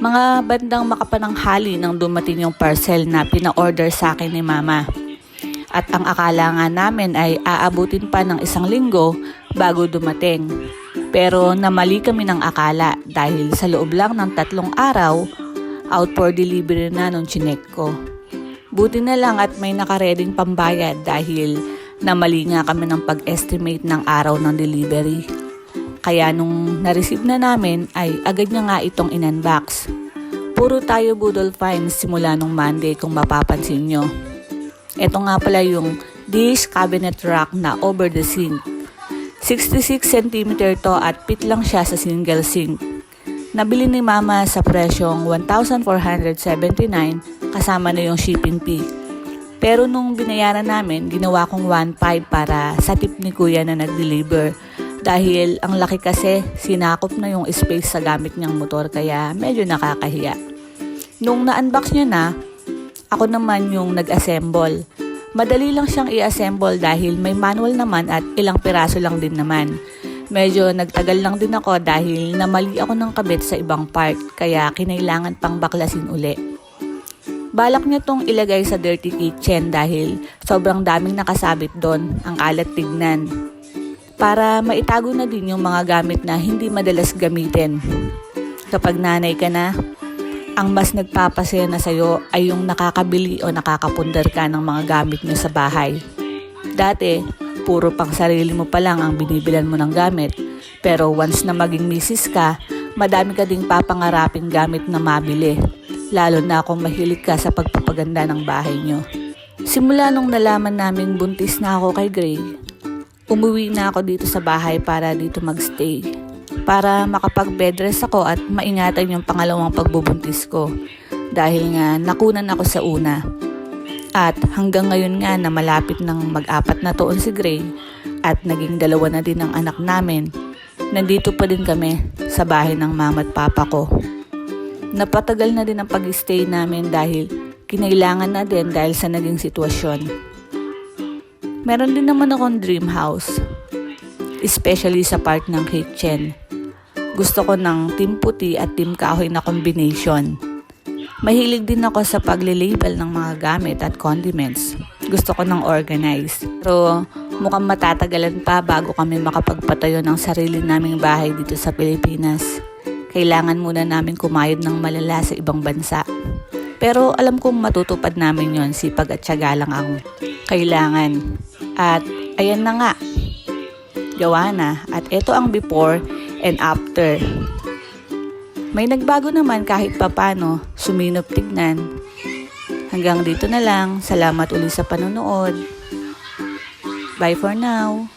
Mga bandang makapananghali nang dumating yung parcel na pina-order sa akin ni Mama. At ang akala nga namin ay aabutin pa ng 1 linggo bago dumating. Pero namali kami ng akala dahil sa loob lang ng 3 araw, out for delivery na nung chinek ko. Buti na lang at may nakareding pambayad dahil namali nga kami ng pag-estimate ng araw ng delivery. Kaya nung na-receive na namin ay agad niya nga itong in-unbox. Puro tayo budol finds simula nung Monday kung mapapansin nyo. Ito nga pala yung dish cabinet rack na over the sink. 66 cm to at fit lang siya sa single sink. Nabili ni Mama sa presyong 1,479 kasama na yung shipping fee. Pero nung binayaran namin, ginawa kong 1,500 para sa tip ni Kuya na nag-deliver. Dahil ang laki kasi, sinakop na yung space sa gamit niyang motor kaya medyo nakakahiya. Nung na-unbox niya na, ako naman yung nag-assemble. Madali lang siyang i-assemble dahil may manual naman at ilang piraso lang din naman. Medyo nagtagal lang din ako dahil namali ako ng kabit sa ibang part kaya kinailangan pang baklasin uli. Balak niya tong ilagay sa dirty kitchen dahil sobrang daming nakasabit doon, ang kalat tignan. Para maitago na din yung mga gamit na hindi madalas gamitin. Kapag nanay ka na, ang mas nagpapasaya na sa'yo ay yung nakakabili o nakakapundar ka ng mga gamit niyo sa bahay. Dati, puro pang sarili mo pa lang ang binibilan mo ng gamit. Pero once na maging misis ka, madami ka ding papangaraping gamit na mabili. Lalo na kung mahilig ka sa pagpapaganda ng bahay nyo. Simula nung nalaman naming buntis na ako kay Gray, umuwi na ako dito sa bahay para dito magstay. Para makapag-bedrest ako at maingatan yung pangalawang pagbubuntis ko. Dahil nga nakunan ako sa una. At hanggang ngayon nga na malapit ng mag-4 na taon si Gray at naging 2 na din ang anak namin, nandito pa din kami sa bahay ng mama at papa ko. Napatagal na din ang pag-stay namin dahil kinailangan na din dahil sa naging sitwasyon. Meron din naman akong dream house, especially sa part ng kitchen. Gusto ko ng team puti at team kahoy na combination. Mahilig din ako sa pagle-label ng mga gamit at condiments. Gusto ko ng organized. Pero mukhang matatagalan pa bago kami makapagpatayo ng sarili naming bahay dito sa Pilipinas. Kailangan muna namin kumayod ng malala sa ibang bansa. Pero alam kong matutupad namin yon, sipag at tiyaga lang ang kailangan. At ayan na nga, gawa na. At ito ang before and after. May nagbago naman kahit papano, suminop tignan. Hanggang dito na lang, salamat uli sa panonood. Bye for now.